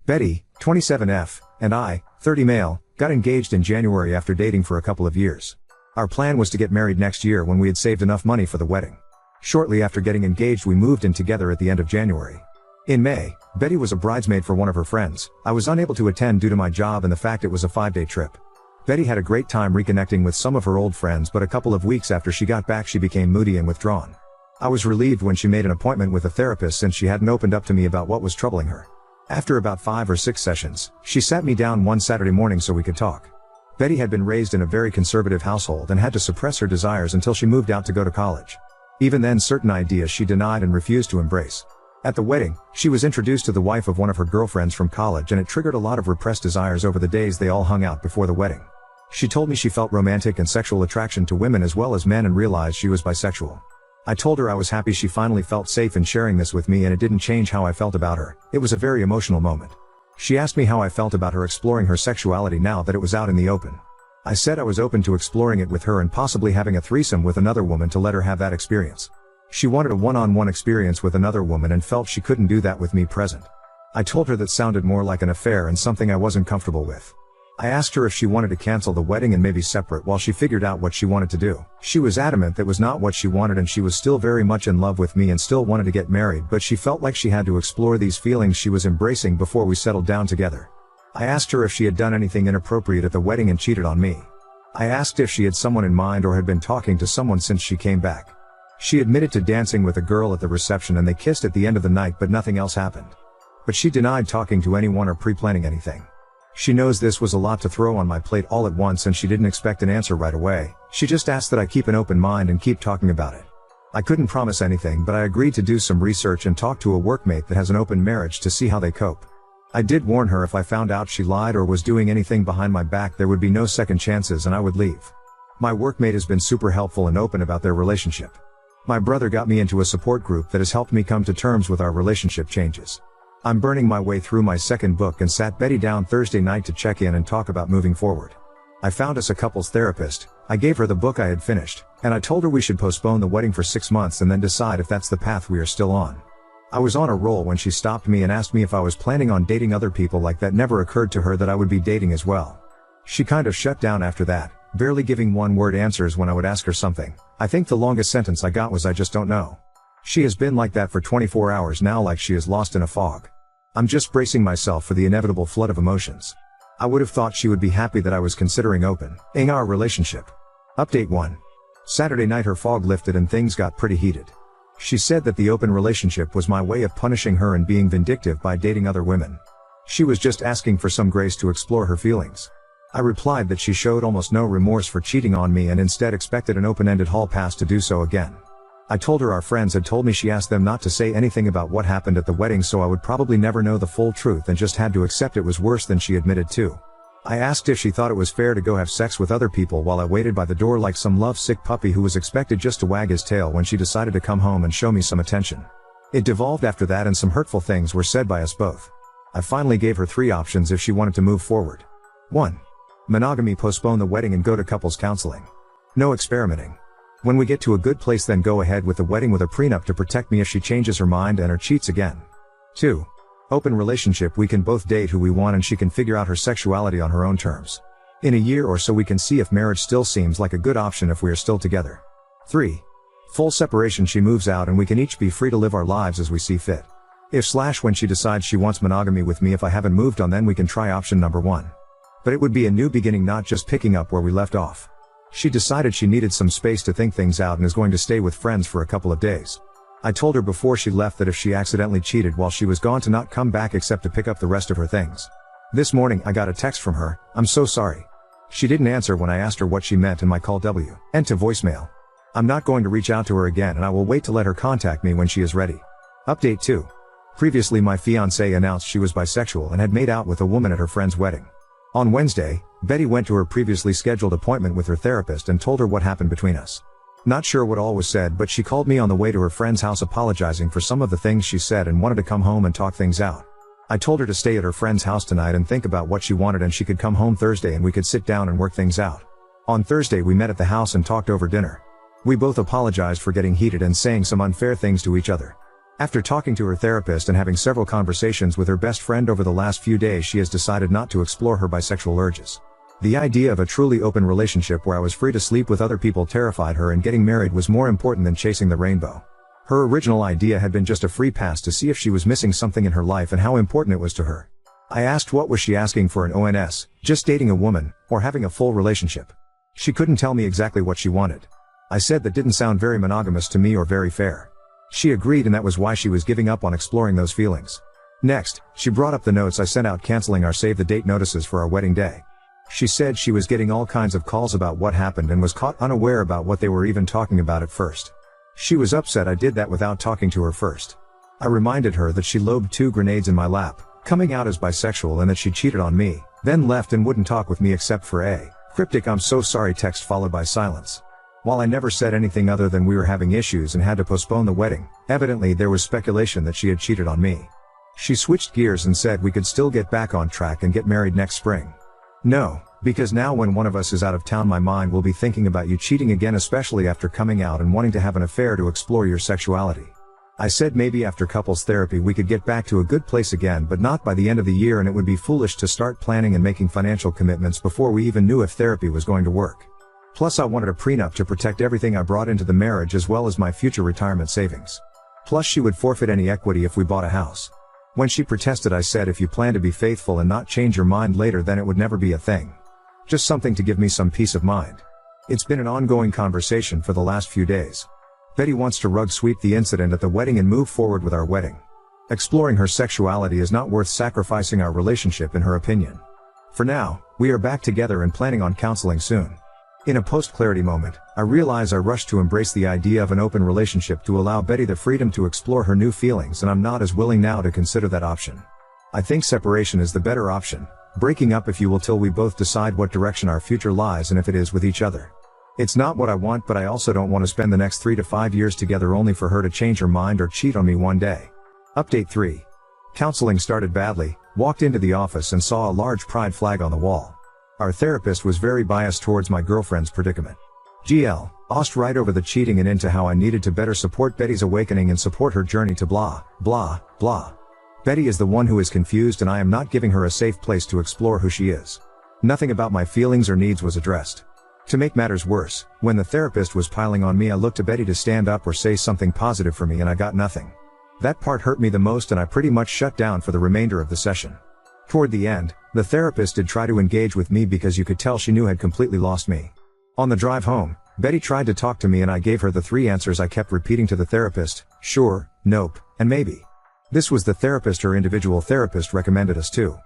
Betty, 27F, and I, 30 male, got engaged in January after dating for a couple of years. Our plan was to get married next year when we had saved enough money for the wedding. Shortly after getting engaged, we moved in together at the end of January. In May, Betty was a bridesmaid for one of her friends. I was unable to attend due to my job and the fact it was a 5-day trip. Betty had a great time reconnecting with some of her old friends, but a couple of weeks after she got back she became moody and withdrawn. I was relieved when she made an appointment with a therapist since she hadn't opened up to me about what was troubling her. After about 5 or 6 sessions, she sat me down one Saturday morning so we could talk. Betty had been raised in a very conservative household and had to suppress her desires until she moved out to go to college. Even then, certain ideas she denied and refused to embrace. At the wedding, she was introduced to the wife of one of her girlfriends from college, and it triggered a lot of repressed desires over the days they all hung out before the wedding. She told me she felt romantic and sexual attraction to women as well as men and realized she was bisexual. I told her I was happy she finally felt safe in sharing this with me, and it didn't change how I felt about her. It was a very emotional moment. She asked me how I felt about her exploring her sexuality now that it was out in the open. I said I was open to exploring it with her and possibly having a threesome with another woman to let her have that experience. She wanted a one-on-one experience with another woman and felt she couldn't do that with me present. I told her that sounded more like an affair and something I wasn't comfortable with. I asked her if she wanted to cancel the wedding and maybe separate while she figured out what she wanted to do. She was adamant that was not what she wanted, and she was still very much in love with me and still wanted to get married, but she felt like she had to explore these feelings she was embracing before we settled down together. I asked her if she had done anything inappropriate at the wedding and cheated on me. I asked if she had someone in mind or had been talking to someone since she came back. She admitted to dancing with a girl at the reception and they kissed at the end of the night, but nothing else happened. But she denied talking to anyone or pre-planning anything. She knows this was a lot to throw on my plate all at once, and she didn't expect an answer right away. She just asked that I keep an open mind and keep talking about it. I couldn't promise anything, but I agreed to do some research and talk to a workmate that has an open marriage to see how they cope. I did warn her if I found out she lied or was doing anything behind my back there would be no second chances and I would leave. My workmate has been super helpful and open about their relationship. My brother got me into a support group that has helped me come to terms with our relationship changes. I'm burning my way through my second book and sat Betty down Thursday night to check in and talk about moving forward. I found us a couples therapist, I gave her the book I had finished, and I told her we should postpone the wedding for 6 months and then decide if that's the path we are still on. I was on a roll when she stopped me and asked me if I was planning on dating other people. Like that never occurred to her that I would be dating as well. She kind of shut down after that, barely giving one-word answers when I would ask her something. I think the longest sentence I got was "I just don't know." She has been like that for 24 hours now, like she is lost in a fog. I'm just bracing myself for the inevitable flood of emotions. I would have thought she would be happy that I was considering opening our relationship. Update 1. Saturday night her fog lifted and things got pretty heated. She said that the open relationship was my way of punishing her and being vindictive by dating other women. She was just asking for some grace to explore her feelings. I replied that she showed almost no remorse for cheating on me and instead expected an open-ended hall pass to do so again. I told her our friends had told me she asked them not to say anything about what happened at the wedding, so I would probably never know the full truth and just had to accept it was worse than she admitted to. I asked if she thought it was fair to go have sex with other people while I waited by the door like some love-sick puppy who was expected just to wag his tail when she decided to come home and show me some attention. It devolved after that and some hurtful things were said by us both. I finally gave her 3 options if she wanted to move forward. 1. Monogamy, postpone the wedding and go to couples counseling. No experimenting. When we get to a good place, then go ahead with the wedding with a prenup to protect me if she changes her mind and or cheats again. 2. Open relationship, we can both date who we want and she can figure out her sexuality on her own terms. In a year or so we can see if marriage still seems like a good option if we are still together. 3. Full separation, she moves out and we can each be free to live our lives as we see fit. When she decides she wants monogamy with me if I haven't moved on, then we can try option number 1. But it would be a new beginning, not just picking up where we left off. She decided she needed some space to think things out and is going to stay with friends for a couple of days. I told her before she left that if she accidentally cheated while she was gone to not come back except to pick up the rest of her things. This morning I got a text from her, "I'm so sorry." She didn't answer when I asked her what she meant and my call went to voicemail. I'm not going to reach out to her again and I will wait to let her contact me when she is ready. Update 2. Previously my fiancée announced she was bisexual and had made out with a woman at her friend's wedding. On Wednesday, Betty went to her previously scheduled appointment with her therapist and told her what happened between us. Not sure what all was said, but she called me on the way to her friend's house apologizing for some of the things she said and wanted to come home and talk things out. I told her to stay at her friend's house tonight and think about what she wanted, and she could come home Thursday and we could sit down and work things out. On Thursday we met at the house and talked over dinner. We both apologized for getting heated and saying some unfair things to each other. After talking to her therapist and having several conversations with her best friend over the last few days, she has decided not to explore her bisexual urges. The idea of a truly open relationship where I was free to sleep with other people terrified her, and getting married was more important than chasing the rainbow. Her original idea had been just a free pass to see if she was missing something in her life and how important it was to her. I asked what was she asking for an ONS, just dating a woman, or having a full relationship. She couldn't tell me exactly what she wanted. I said that didn't sound very monogamous to me or very fair. She agreed, and that was why she was giving up on exploring those feelings. Next, she brought up the notes I sent out canceling our save the date notices for our wedding day. She said she was getting all kinds of calls about what happened and was caught unaware about what they were even talking about at first. She was upset I did that without talking to her first. I reminded her that she lobbed 2 grenades in my lap, coming out as bisexual, and that she cheated on me, then left and wouldn't talk with me except for a cryptic "I'm so sorry" text followed by silence. While I never said anything other than we were having issues and had to postpone the wedding, evidently there was speculation that she had cheated on me. She switched gears and said we could still get back on track and get married next spring. No, because now when one of us is out of town, my mind will be thinking about you cheating again, especially after coming out and wanting to have an affair to explore your sexuality. I said maybe after couples therapy we could get back to a good place again, but not by the end of the year, and it would be foolish to start planning and making financial commitments before we even knew if therapy was going to work. Plus I wanted a prenup to protect everything I brought into the marriage as well as my future retirement savings. Plus she would forfeit any equity if we bought a house. When she protested, I said if you plan to be faithful and not change your mind later, then it would never be a thing. Just something to give me some peace of mind. It's been an ongoing conversation for the last few days. Betty wants to rug sweep the incident at the wedding and move forward with our wedding. Exploring her sexuality is not worth sacrificing our relationship in her opinion. For now, we are back together and planning on counseling soon. In a post-clarity moment, I realize I rushed to embrace the idea of an open relationship to allow Betty the freedom to explore her new feelings, and I'm not as willing now to consider that option. I think separation is the better option, breaking up if you will, till we both decide what direction our future lies and if it is with each other. It's not what I want, but I also don't want to spend the next 3 to 5 years together only for her to change her mind or cheat on me one day. Update 3. Counseling started badly. Walked into the office and saw a large pride flag on the wall. Our therapist was very biased towards my girlfriend's predicament. GL, asked right over the cheating and into how I needed to better support Betty's awakening and support her journey to blah, blah, blah. Betty is the one who is confused, and I am not giving her a safe place to explore who she is. Nothing about my feelings or needs was addressed. To make matters worse, when the therapist was piling on me, I looked to Betty to stand up or say something positive for me, and I got nothing. That part hurt me the most, and I pretty much shut down for the remainder of the session. Toward the end, the therapist did try to engage with me because you could tell she knew I had completely lost me. On the drive home, Betty tried to talk to me and I gave her the 3 answers I kept repeating to the therapist: sure, nope, and maybe. This was the therapist her individual therapist recommended us to.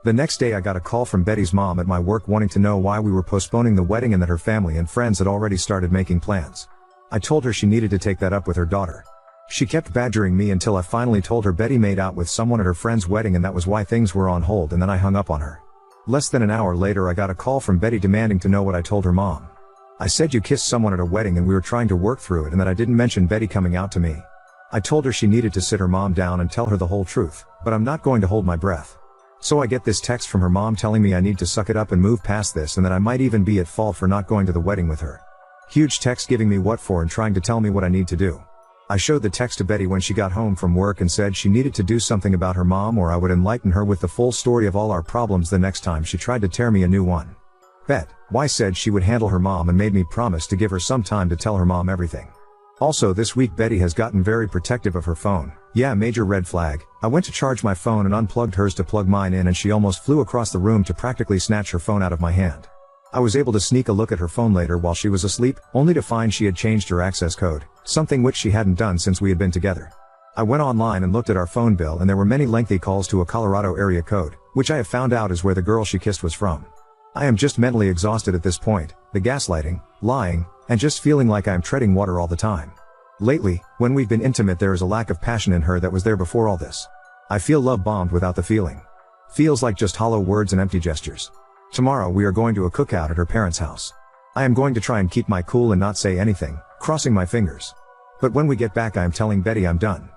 The next day I got a call from Betty's mom at my work wanting to know why we were postponing the wedding and that her family and friends had already started making plans. I told her she needed to take that up with her daughter. She kept badgering me until I finally told her Betty made out with someone at her friend's wedding and that was why things were on hold, and then I hung up on her. Less than an hour later I got a call from Betty demanding to know what I told her mom. I said you kissed someone at a wedding and we were trying to work through it, and that I didn't mention Betty coming out to me. I told her she needed to sit her mom down and tell her the whole truth, but I'm not going to hold my breath. So I get this text from her mom telling me I need to suck it up and move past this, and that I might even be at fault for not going to the wedding with her. Huge text giving me what for and trying to tell me what I need to do. I showed the text to Betty when she got home from work and said she needed to do something about her mom, or I would enlighten her with the full story of all our problems the next time she tried to tear me a new one. Y said she would handle her mom and made me promise to give her some time to tell her mom everything. Also this week Betty has gotten very protective of her phone. Yeah, major red flag. I went to charge my phone and unplugged hers to plug mine in, and she almost flew across the room to practically snatch her phone out of my hand. I was able to sneak a look at her phone later while she was asleep, only to find she had changed her access code, something which she hadn't done since we had been together. I went online and looked at our phone bill, and there were many lengthy calls to a Colorado area code, which I have found out is where the girl she kissed was from. I am just mentally exhausted at this point, the gaslighting, lying, and just feeling like I am treading water all the time. Lately, when we've been intimate, there is a lack of passion in her that was there before all this. I feel love bombed without the feeling. Feels like just hollow words and empty gestures. Tomorrow we are going to a cookout at her parents' house. I am going to try and keep my cool and not say anything, crossing my fingers. But when we get back I am telling Betty I'm done.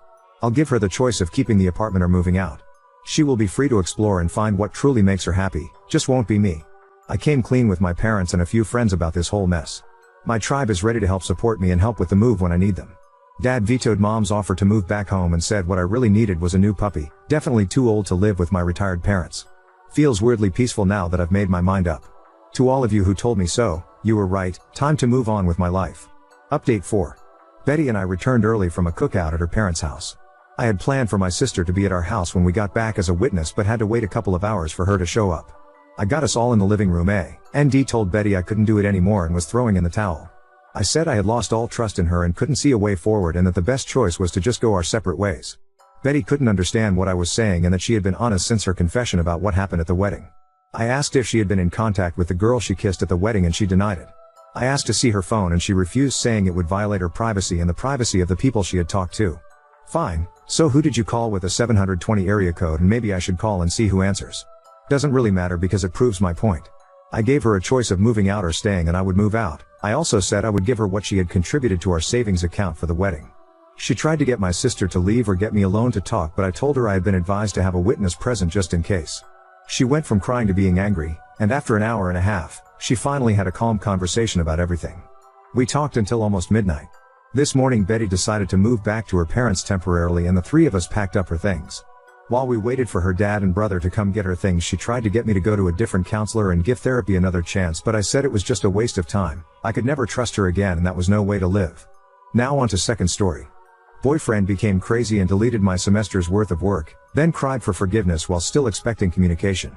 I'll give her the choice of keeping the apartment or moving out. She will be free to explore and find what truly makes her happy, just won't be me. I came clean with my parents and a few friends about this whole mess. My tribe is ready to help support me and help with the move when I need them. Dad vetoed mom's offer to move back home and said what I really needed was a new puppy, definitely too old to live with my retired parents. Feels weirdly peaceful now that I've made my mind up. To all of you who told me so, you were right, time to move on with my life. Update 4. Betty and I returned early from a cookout at her parents' house. I had planned for my sister to be at our house when we got back as a witness but had to wait a couple of hours for her to show up. I got us all in the living room. A&D told Betty I couldn't do it anymore and was throwing in the towel. I said I had lost all trust in her and couldn't see a way forward and that the best choice was to just go our separate ways. Betty couldn't understand what I was saying and that she had been honest since her confession about what happened at the wedding. I asked if she had been in contact with the girl she kissed at the wedding and she denied it. I asked to see her phone and she refused, saying it would violate her privacy and the privacy of the people she had talked to. Fine, so who did you call with a 720 area code, and maybe I should call and see who answers. Doesn't really matter because it proves my point. I gave her a choice of moving out or staying and I would move out. I also said I would give her what she had contributed to our savings account for the wedding. She tried to get my sister to leave or get me alone to talk, but I told her I had been advised to have a witness present just in case. She went from crying to being angry, and after an hour and a half, she finally had a calm conversation about everything. We talked until almost midnight. This morning Betty decided to move back to her parents temporarily and the three of us packed up her things. While we waited for her dad and brother to come get her things, she tried to get me to go to a different counselor and give therapy another chance, but I said it was just a waste of time. I could never trust her again and that was no way to live. Now on to second story. Boyfriend became crazy and deleted my semester's worth of work, then cried for forgiveness while still expecting communication.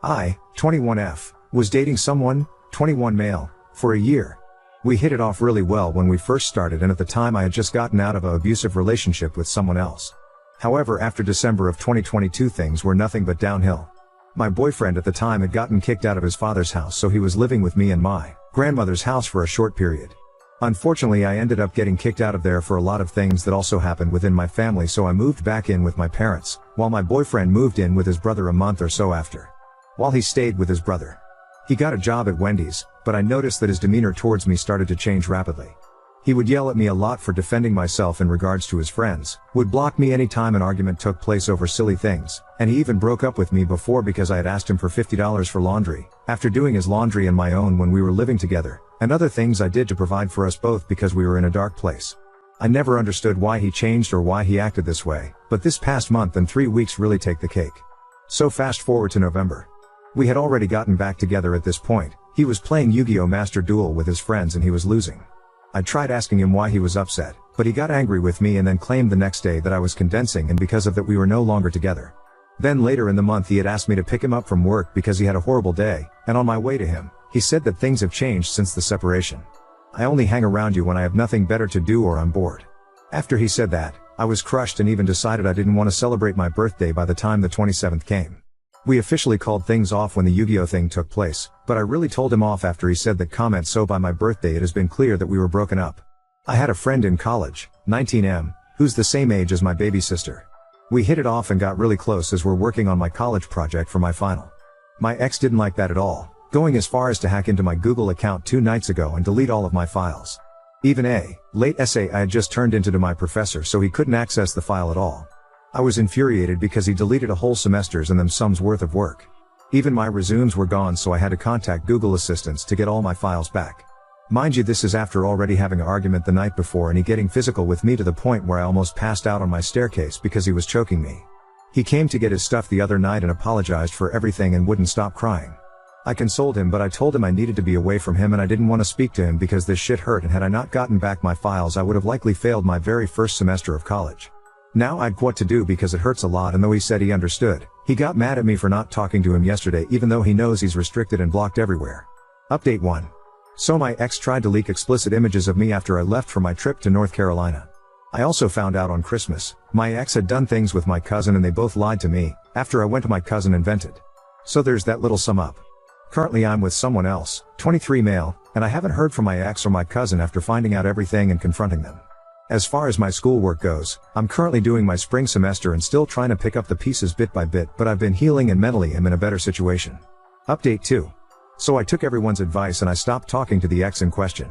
I, 21F, was dating someone, 21 male, for a year. We hit it off really well when we first started, and at the time I had just gotten out of an abusive relationship with someone else. However, after December of 2022 things were nothing but downhill. My boyfriend at the time had gotten kicked out of his father's house, so he was living with me and my grandmother's house for a short period. Unfortunately, I ended up getting kicked out of there for a lot of things that also happened within my family, so I moved back in with my parents, while my boyfriend moved in with his brother a month or so after. While he stayed with his brother, he got a job at Wendy's, but I noticed that his demeanor towards me started to change rapidly. He would yell at me a lot for defending myself in regards to his friends, would block me anytime an argument took place over silly things, and he even broke up with me before because I had asked him for $50 for laundry, after doing his laundry and my own when we were living together, and other things I did to provide for us both because we were in a dark place. I never understood why he changed or why he acted this way, but this past month and 3 weeks really take the cake. So fast forward to November. We had already gotten back together at this point. He was playing Yu-Gi-Oh! Master Duel with his friends and he was losing. I tried asking him why he was upset, but he got angry with me and then claimed the next day that I was condensing, and because of that we were no longer together. Then later in the month he had asked me to pick him up from work because he had a horrible day, and on my way to him, he said that things have changed since the separation. I only hang around you when I have nothing better to do or I'm bored. After he said that, I was crushed and even decided I didn't want to celebrate my birthday by the time the 27th came. We officially called things off when the Yu-Gi-Oh! Thing took place, but I really told him off after he said that comment, so by my birthday it has been clear that we were broken up. I had a friend in college, 19M, who's the same age as my baby sister. We hit it off and got really close as we're working on my college project for my final. My ex didn't like that at all, going as far as to hack into my Google account 2 nights ago and delete all of my files. Even a late essay I had just turned into to my professor, so he couldn't access the file at all. I was infuriated because he deleted a whole semester's and them sums worth of work. Even my resumes were gone, so I had to contact Google Assistants to get all my files back. Mind you, this is after already having an argument the night before and he getting physical with me to the point where I almost passed out on my staircase because he was choking me. He came to get his stuff the other night and apologized for everything and wouldn't stop crying. I consoled him, but I told him I needed to be away from him and I didn't want to speak to him because this shit hurt, and had I not gotten back my files I would have likely failed my very first semester of college. Now I'd what to do because it hurts a lot, and though he said he understood, he got mad at me for not talking to him yesterday even though he knows he's restricted and blocked everywhere. Update 1. So my ex tried to leak explicit images of me after I left for my trip to North Carolina. I also found out on Christmas, my ex had done things with my cousin and they both lied to me, after I went to my cousin and vented. So there's that little sum up. Currently I'm with someone else, 23 male, and I haven't heard from my ex or my cousin after finding out everything and confronting them. As far as my schoolwork goes, I'm currently doing my spring semester and still trying to pick up the pieces bit by bit, but I've been healing and mentally am in a better situation. Update 2. So I took everyone's advice and I stopped talking to the ex in question.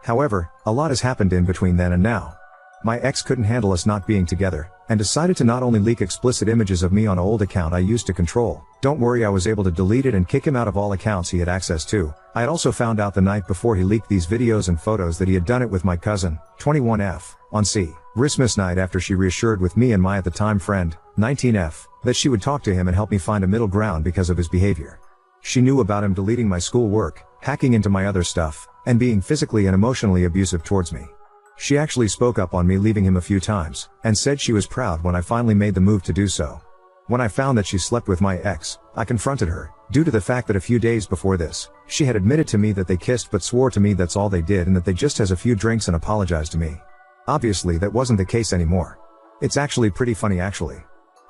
However, a lot has happened in between then and now. My ex couldn't handle us not being together, and decided to not only leak explicit images of me on an old account I used to control. Don't worry, I was able to delete it and kick him out of all accounts he had access to. I had also found out the night before he leaked these videos and photos that he had done it with my cousin, 21F, on Christmas night after she reassured with me and my at the time friend, 19F, that she would talk to him and help me find a middle ground because of his behavior. She knew about him deleting my schoolwork, hacking into my other stuff, and being physically and emotionally abusive towards me. She actually spoke up on me leaving him a few times, and said she was proud when I finally made the move to do so. When I found that she slept with my ex, I confronted her, due to the fact that a few days before this, she had admitted to me that they kissed but swore to me that's all they did and that they just has a few drinks and apologized to me. Obviously that wasn't the case anymore. It's actually pretty funny actually.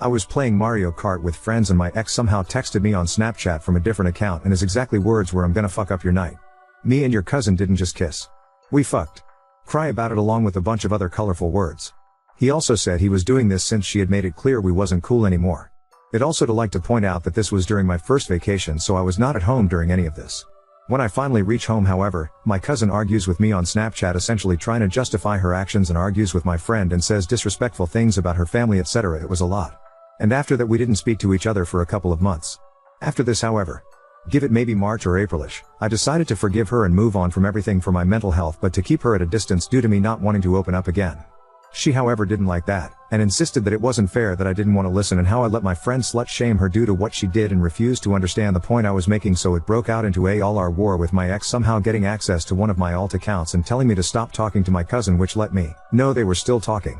I was playing Mario Kart with friends and my ex somehow texted me on Snapchat from a different account and his exactly words were, "I'm gonna fuck up your night. Me and your cousin didn't just kiss. We fucked." Cry about it along with a bunch of other colorful words. He also said he was doing this since she had made it clear we wasn't cool anymore. I'd also like to point out that this was during my first vacation, so I was not at home during any of this. When I finally reach home however, my cousin argues with me on Snapchat, essentially trying to justify her actions, and argues with my friend and says disrespectful things about her family, etc. It was a lot. And after that we didn't speak to each other for a couple of months. After this however, give it maybe March or Aprilish, I decided to forgive her and move on from everything for my mental health, but to keep her at a distance due to me not wanting to open up again. She however didn't like that, and insisted that it wasn't fair that I didn't want to listen and how I let my friend slut shame her due to what she did, and refused to understand the point I was making, so it broke out into a all-out war with my ex somehow getting access to one of my alt accounts and telling me to stop talking to my cousin, which let me know they were still talking.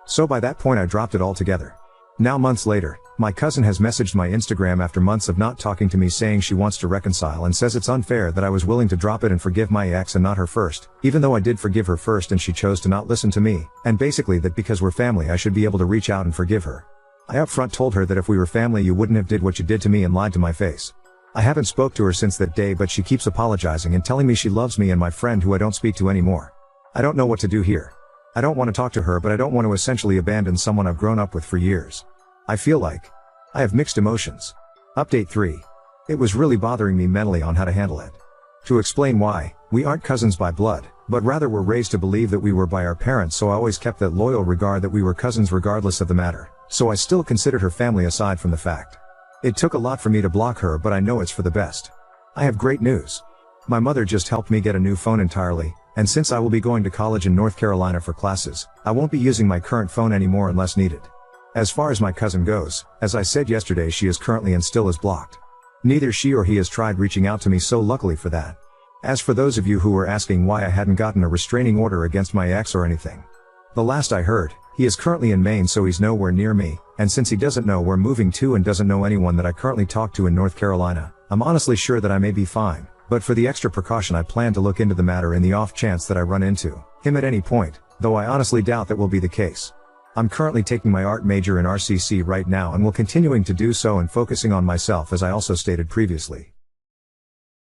So by that point I dropped it altogether. Now months later, my cousin has messaged my Instagram after months of not talking to me, saying she wants to reconcile and says it's unfair that I was willing to drop it and forgive my ex and not her first, even though I did forgive her first and she chose to not listen to me, and basically that because we're family I should be able to reach out and forgive her. I upfront told her that if we were family you wouldn't have did what you did to me and lied to my face. I haven't spoke to her since that day, but she keeps apologizing and telling me she loves me and my friend who I don't speak to anymore. I don't know what to do here. I don't want to talk to her, but I don't want to essentially abandon someone I've grown up with for years. I feel like I have mixed emotions. Update 3. It was really bothering me mentally on how to handle it. To explain why, we aren't cousins by blood, but rather were raised to believe that we were by our parents, so I always kept that loyal regard that we were cousins regardless of the matter, so I still considered her family aside from the fact. It took a lot for me to block her, but I know it's for the best. I have great news. My mother just helped me get a new phone entirely, and since I will be going to college in North Carolina for classes, I won't be using my current phone anymore unless needed. As far as my cousin goes, as I said yesterday, she is currently and still is blocked. Neither she or he has tried reaching out to me, so luckily for that. As for those of you who were asking why I hadn't gotten a restraining order against my ex or anything, the last I heard, he is currently in Maine, so he's nowhere near me, and since he doesn't know where moving to and doesn't know anyone that I currently talk to in North Carolina, I'm honestly sure that I may be fine, but for the extra precaution I plan to look into the matter in the off chance that I run into him at any point, though I honestly doubt that will be the case. I'm currently taking my art major in RCC right now and will continuing to do so and focusing on myself, as I also stated previously.